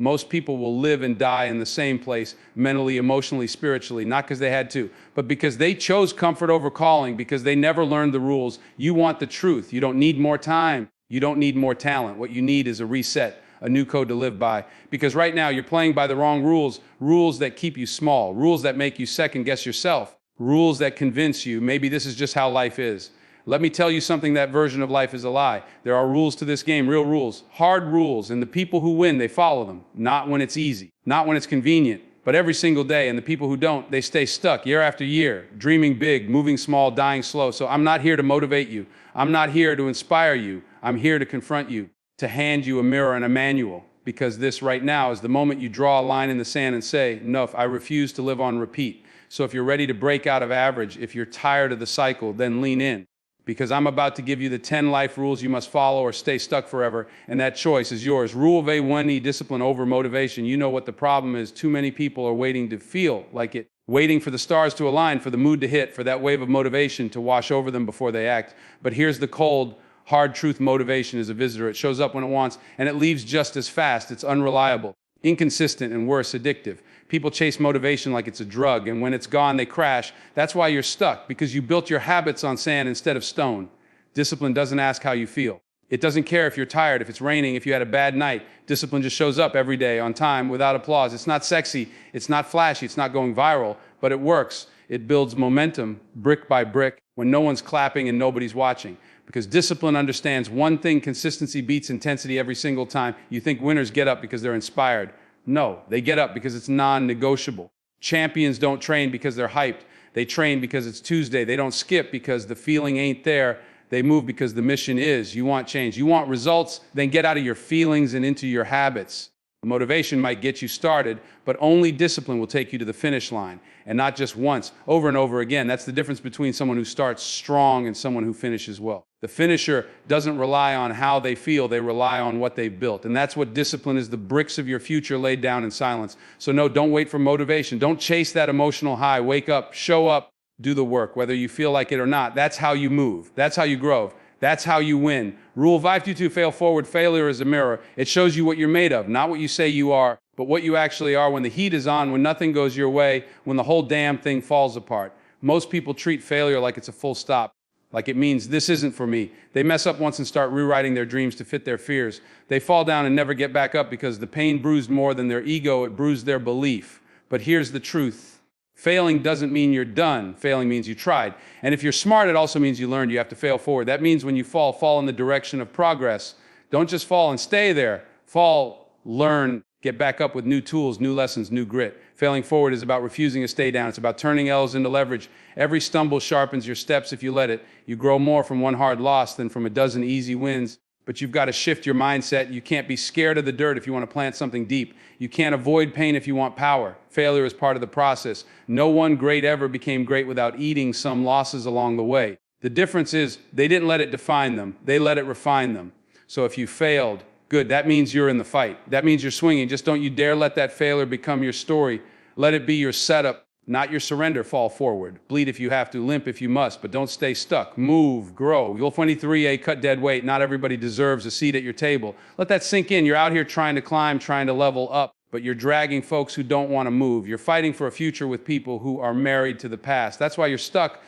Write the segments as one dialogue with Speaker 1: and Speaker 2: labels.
Speaker 1: Most people will live and die in the same place, mentally, emotionally, spiritually, not because they had to, but because they chose comfort over calling, because they never learned the rules. You want the truth. You don't need more time. You don't need more talent. What you need is a reset, a new code to live by. Because right now you're playing by the wrong rules, rules that keep you small, rules that make you second guess yourself, rules that convince you maybe this is just how life is. Let me tell you something, that version of life is a lie. There are rules to this game, real rules, hard rules, and the people who win, they follow them. Not when it's easy, not when it's convenient, but every single day. And the people who don't, they stay stuck year after year, dreaming big, moving small, dying slow. So I'm not here to motivate you. I'm not here to inspire you. I'm here to confront you, to hand you a mirror and a manual, because this right now is the moment you draw a line in the sand and say, no, I refuse to live on repeat. So if you're ready to break out of average, if you're tired of the cycle, then lean in. Because I'm about to give you the 10 life rules you must follow or stay stuck forever, and that choice is yours. Rule of A1E, discipline over motivation. You know what the problem is. Too many people are waiting to feel like it, waiting for the stars to align, for the mood to hit, for that wave of motivation to wash over them before they act. But here's the cold, hard truth: motivation is a visitor. It shows up when it wants, and it leaves just as fast. It's unreliable, inconsistent, and worse, addictive. People chase motivation like it's a drug, and when it's gone, they crash. That's why you're stuck, because you built your habits on sand instead of stone. Discipline doesn't ask how you feel. It doesn't care if you're tired, if it's raining, if you had a bad night. Discipline just shows up every day on time without applause. It's not sexy, it's not flashy, it's not going viral, but it works. It builds momentum brick by brick when no one's clapping and nobody's watching. Because discipline understands one thing: consistency beats intensity every single time. You think winners get up because they're inspired. No, they get up because it's non-negotiable. Champions don't train because they're hyped. They train because it's Tuesday. They don't skip because the feeling ain't there. They move because the mission is. You want change. You want results, then get out of your feelings and into your habits. Motivation might get you started, but only discipline will take you to the finish line. And not just once, over and over again. That's the difference between someone who starts strong and someone who finishes well. The finisher doesn't rely on how they feel, they rely on what they've built. And that's what discipline is: the bricks of your future laid down in silence. So no, don't wait for motivation. Don't chase that emotional high. Wake up, show up, do the work, whether you feel like it or not. That's how you move. That's how you grow. That's how you win. Rule 522, fail forward. Failure is a mirror. It shows you what you're made of, not what you say you are, but what you actually are when the heat is on, when nothing goes your way, when the whole damn thing falls apart. Most people treat failure like it's a full stop, like it means this isn't for me. They mess up once and start rewriting their dreams to fit their fears. They fall down and never get back up because the pain bruised more than their ego, it bruised their belief. But here's the truth. Failing doesn't mean you're done. Failing means you tried. And if you're smart, it also means you learned. You have to fail forward. That means when you fall in the direction of progress. Don't just fall and stay there. Fall, learn, get back up with new tools, new lessons, new grit. Failing forward is about refusing to stay down. It's about turning L's into leverage. Every stumble sharpens your steps if you let it. You grow more from one hard loss than from a dozen easy wins. But you've got to shift your mindset. You can't be scared of the dirt if you want to plant something deep. You can't avoid pain if you want power. Failure is part of the process. No one great ever became great without eating some losses along the way. The difference is they didn't let it define them. They let it refine them. So if you failed, good. That means you're in the fight. That means you're swinging. Just don't you dare let that failure become your story. Let it be your setup, not your surrender. Fall forward. Bleed if you have to, limp if you must, but don't stay stuck. Move, grow. You'll 23A, cut dead weight. Not everybody deserves a seat at your table. Let that sink in. You're out here trying to climb, trying to level up, but you're dragging folks who don't want to move. You're fighting for a future with people who are married to the past. That's why you're stuck.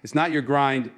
Speaker 1: It's not your grind,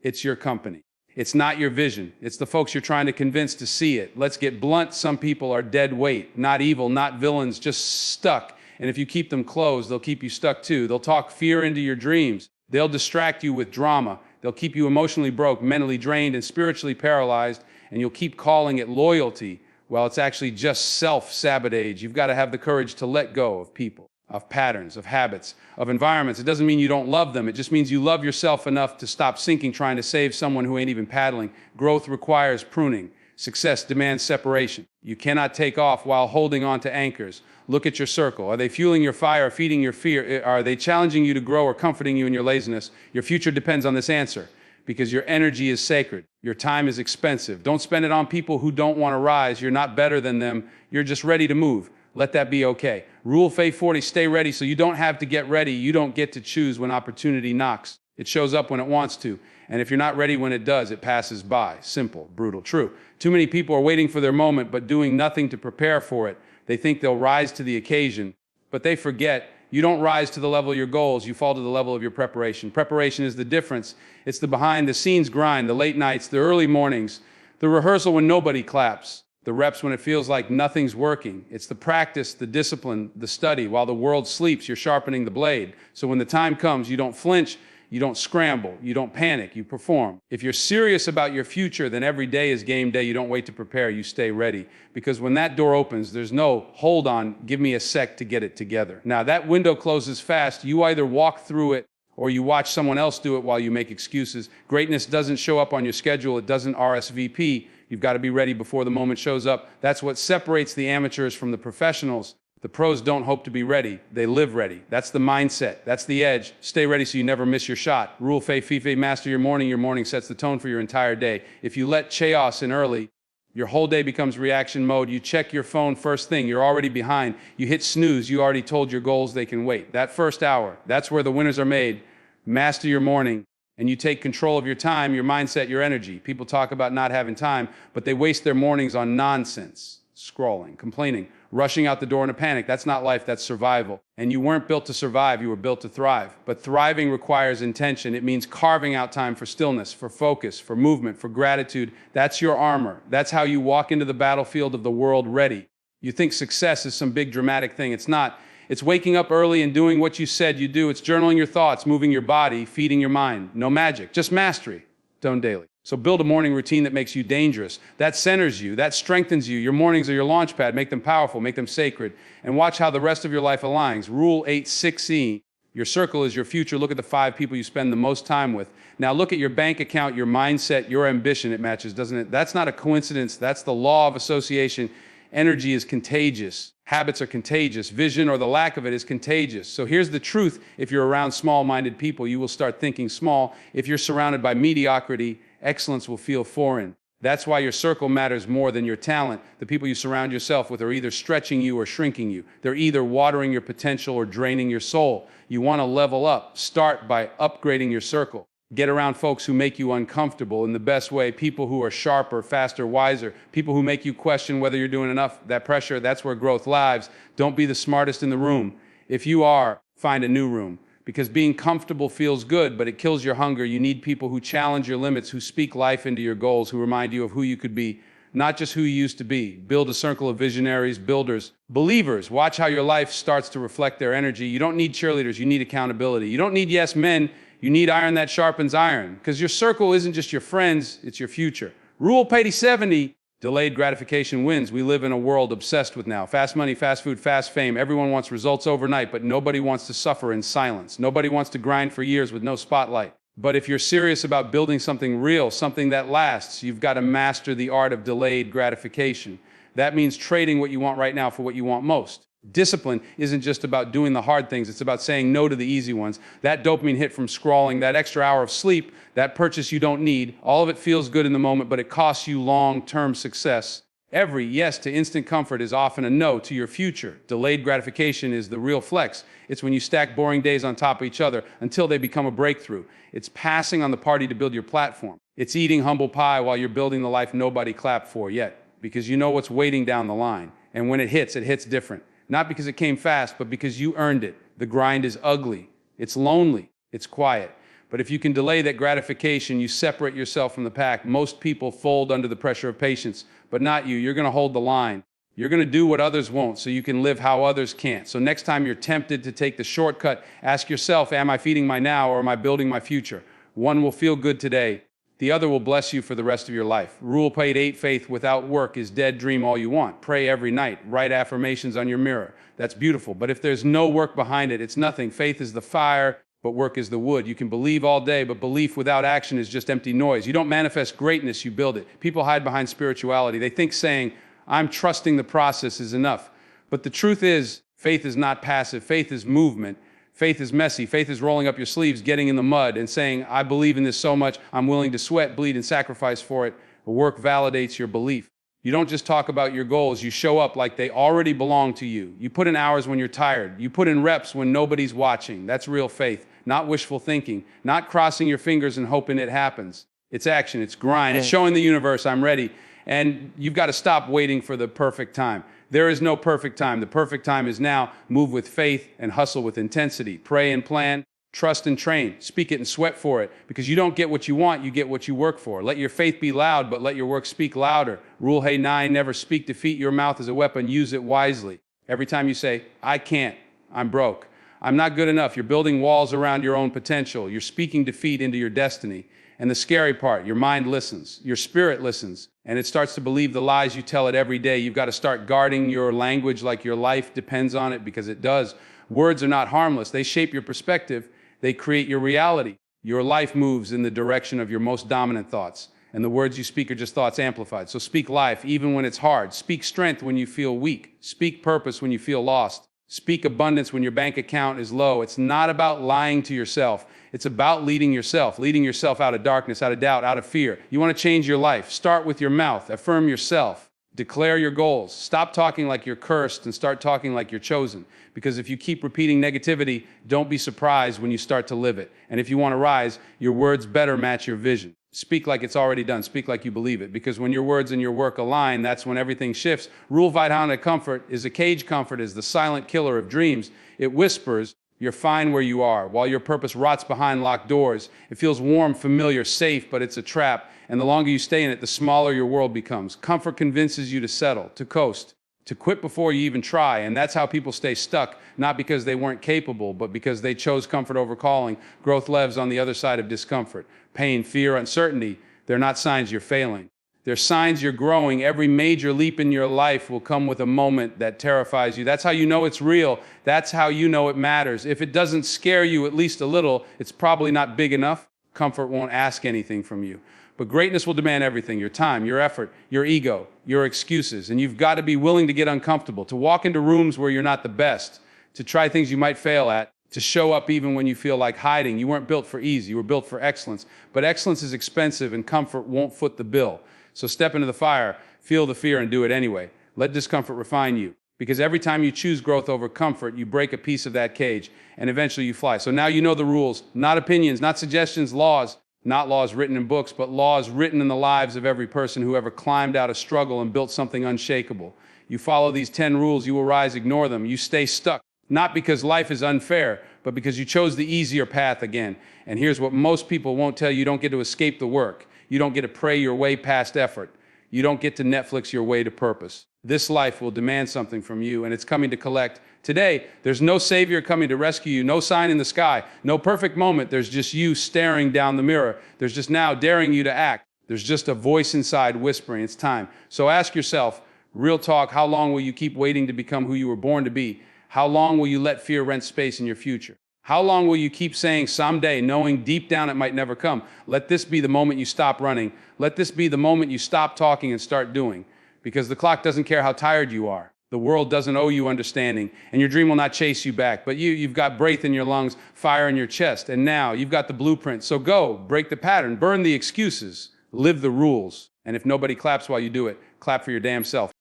Speaker 1: it's your company. It's not your vision. It's the folks you're trying to convince to see it. Let's get blunt. Some people are dead weight, not evil, not villains, just stuck. And if you keep them closed, they'll keep you stuck too. They'll talk fear into your dreams. They'll distract you with drama. They'll keep you emotionally broke, mentally drained, and spiritually paralyzed. And you'll keep calling it loyalty. Well, it's actually just self-sabotage. You've got to have the courage to let go of people, of patterns, of habits, of environments. It doesn't mean you don't love them. It just means you love yourself enough to stop sinking trying to save someone who ain't even paddling. Growth requires pruning. Success demands separation. You cannot take off while holding on to anchors. Look at your circle. Are they fueling your fire, feeding your fear? Are they challenging you to grow or comforting you in your laziness? Your future depends on this answer, because your energy is sacred. Your time is expensive. Don't spend it on people who don't want to rise. You're not better than them. You're just ready to move. Let that be okay. Rule Faith 40, stay ready so you don't have to get ready. You don't get to choose when opportunity knocks. It shows up when it wants to. And if you're not ready when it does, it passes by. Simple, brutal, true. Too many people are waiting for their moment, but doing nothing to prepare for it. They think they'll rise to the occasion, but they forget you don't rise to the level of your goals, you fall to the level of your preparation. Preparation is the difference. It's the behind-the-scenes grind, the late nights, the early mornings, the rehearsal when nobody claps, the reps when it feels like nothing's working. It's the practice, the discipline, the study. While the world sleeps, you're sharpening the blade. So when the time comes, you don't flinch, you don't scramble, you don't panic, you perform. If you're serious about your future, then every day is game day. You don't wait to prepare, you stay ready. Because when that door opens, there's no, hold on, give me a sec to get it together. Now that window closes fast. You either walk through it or you watch someone else do it while you make excuses. Greatness doesn't show up on your schedule. It doesn't RSVP. You've got to be ready before the moment shows up. That's what separates the amateurs from the professionals. The pros don't hope to be ready. They live ready. That's the mindset. That's the edge. Stay ready so you never miss your shot. Rule Fei Fife, master your morning sets the tone for your entire day. If you let chaos in early, your whole day becomes reaction mode. You check your phone first thing, you're already behind. You hit snooze, you already told your goals they can wait. That first hour, that's where the winners are made. Master your morning, and you take control of your time, your mindset, your energy. People talk about not having time, but they waste their mornings on nonsense, scrolling, complaining, rushing out the door in a panic. That's not life, that's survival. And you weren't built to survive, you were built to thrive. But thriving requires intention. It means carving out time for stillness, for focus, for movement, for gratitude. That's your armor. That's how you walk into the battlefield of the world ready. You think success is some big dramatic thing. It's not. It's waking up early and doing what you said you do. It's journaling your thoughts, moving your body, feeding your mind. No magic, just mastery, done daily. So build a morning routine that makes you dangerous, that centers you, that strengthens you. Your mornings are your launch pad. Make them powerful, make them sacred, and watch how the rest of your life aligns. Rule 8-6E, your circle is your future. Look at the 5 people you spend the most time with. Now look at your bank account, your mindset, your ambition. It matches, doesn't it? That's not a coincidence. That's the law of association. Energy is contagious. Habits are contagious. Vision, or the lack of it, is contagious. So here's the truth. If you're around small-minded people, you will start thinking small. If you're surrounded by mediocrity, excellence will feel foreign. That's why your circle matters more than your talent. The people you surround yourself with are either stretching you or shrinking you. They're either watering your potential or draining your soul. You want to level up. Start by upgrading your circle. Get around folks who make you uncomfortable in the best way. People who are sharper, faster, wiser. People who make you question whether you're doing enough. That pressure, that's where growth lives. Don't be the smartest in the room. If you are, find a new room. Because being comfortable feels good, but it kills your hunger. You need people who challenge your limits, who speak life into your goals, who remind you of who you could be, not just who you used to be. Build a circle of visionaries, builders, believers. Watch how your life starts to reflect their energy. You don't need cheerleaders, you need accountability. You don't need yes men, you need iron that sharpens iron. Because your circle isn't just your friends, it's your future. Rule 80-70. Delayed gratification wins. We live in a world obsessed with now. Fast money, fast food, fast fame. Everyone wants results overnight, but nobody wants to suffer in silence. Nobody wants to grind for years with no spotlight. But if you're serious about building something real, something that lasts, you've got to master the art of delayed gratification. That means trading what you want right now for what you want most. Discipline isn't just about doing the hard things, it's about saying no to the easy ones. That dopamine hit from scrolling, that extra hour of sleep, that purchase you don't need, all of it feels good in the moment, but it costs you long-term success. Every yes to instant comfort is often a no to your future. Delayed gratification is the real flex. It's when you stack boring days on top of each other until they become a breakthrough. It's passing on the party to build your platform. It's eating humble pie while you're building the life nobody clapped for yet, because you know what's waiting down the line. And when it hits different. Not because it came fast, but because you earned it. The grind is ugly. It's lonely. It's quiet. But if you can delay that gratification, you separate yourself from the pack. Most people fold under the pressure of patience, but not you. You're going to hold the line. You're going to do what others won't so you can live how others can't. So next time you're tempted to take the shortcut, ask yourself, am I feeding my now or am I building my future? One will feel good today. The other will bless you for the rest of your life. Rule 8, faith without work is dead. Dream all you want. Pray every night. Write affirmations on your mirror. That's beautiful. But if there's no work behind it, it's nothing. Faith is the fire, but work is the wood. You can believe all day, but belief without action is just empty noise. You don't manifest greatness, you build it. People hide behind spirituality. They think saying, I'm trusting the process is enough. But the truth is, faith is not passive. Faith is movement. Faith is messy. Faith is rolling up your sleeves, getting in the mud, and saying, I believe in this so much, I'm willing to sweat, bleed, and sacrifice for it. Work validates your belief. You don't just talk about your goals, you show up like they already belong to you. You put in hours when you're tired. You put in reps when nobody's watching. That's real faith, not wishful thinking, not crossing your fingers and hoping it happens. It's action, it's grind, it's showing the universe I'm ready. And you've got to stop waiting for the perfect time. There is no perfect time. The perfect time is now. Move with faith and hustle with intensity. Pray and plan, trust and train. Speak it and sweat for it, because you don't get what you want, you get what you work for. Let your faith be loud, but let your work speak louder. Rule hey 9, never speak defeat. Your mouth is a weapon, use it wisely. Every time you say, I can't, I'm broke, I'm not good enough, you're building walls around your own potential. You're speaking defeat into your destiny. And the scary part, your mind listens, your spirit listens, and it starts to believe the lies you tell it every day. You've got to start guarding your language like your life depends on it, because it does. Words are not harmless. They shape your perspective. They create your reality. Your life moves in the direction of your most dominant thoughts, and the words you speak are just thoughts amplified. So speak life even when it's hard. Speak strength when you feel weak. Speak purpose when you feel lost. Speak abundance when your bank account is low. It's not about lying to yourself. It's about leading yourself out of darkness, out of doubt, out of fear. You want to change your life. Start with your mouth. Affirm yourself. Declare your goals. Stop talking like you're cursed and start talking like you're chosen. Because if you keep repeating negativity, don't be surprised when you start to live it. And if you want to rise, your words better match your vision. Speak like it's already done. Speak like you believe it. Because when your words and your work align, that's when everything shifts. Rule Vidhana comfort is a cage. Comfort is the silent killer of dreams. It whispers, you're fine where you are, while your purpose rots behind locked doors. It feels warm, familiar, safe, but it's a trap. And the longer you stay in it, the smaller your world becomes. Comfort convinces you to settle, to coast, to quit before you even try. And that's how people stay stuck, not because they weren't capable, but because they chose comfort over calling. Growth lives on the other side of discomfort. Pain, fear, uncertainty, they're not signs you're failing. They're signs you're growing. Every major leap in your life will come with a moment that terrifies you. That's how you know it's real. That's how you know it matters. If it doesn't scare you at least a little, it's probably not big enough. Comfort won't ask anything from you. But greatness will demand everything: your time, your effort, your ego, your excuses. And you've got to be willing to get uncomfortable, to walk into rooms where you're not the best, to try things you might fail at, to show up even when you feel like hiding. You weren't built for ease, you were built for excellence. But excellence is expensive and comfort won't foot the bill. So step into the fire, feel the fear, and do it anyway. Let discomfort refine you. Because every time you choose growth over comfort, you break a piece of that cage, and eventually you fly. So now you know the rules, not opinions, not suggestions, laws. Not laws written in books, but laws written in the lives of every person who ever climbed out of struggle and built something unshakable. You follow these 10 rules, you will rise. Ignore them. You stay stuck, not because life is unfair, but because you chose the easier path again. And here's what most people won't tell you: you don't get to escape the work. You don't get to pray your way past effort. You don't get to Netflix your way to purpose. This life will demand something from you, and it's coming to collect. Today, there's no savior coming to rescue you, no sign in the sky, no perfect moment. There's just you staring down the mirror. There's just now daring you to act. There's just a voice inside whispering, it's time. So ask yourself, real talk, how long will you keep waiting to become who you were born to be? How long will you let fear rent space in your future? How long will you keep saying someday, knowing deep down it might never come? Let this be the moment you stop running. Let this be the moment you stop talking and start doing. Because the clock doesn't care how tired you are. The world doesn't owe you understanding, and your dream will not chase you back. But you've got breath in your lungs, fire in your chest, and now you've got the blueprint. So go, break the pattern, burn the excuses, live the rules. And if nobody claps while you do it, clap for your damn self.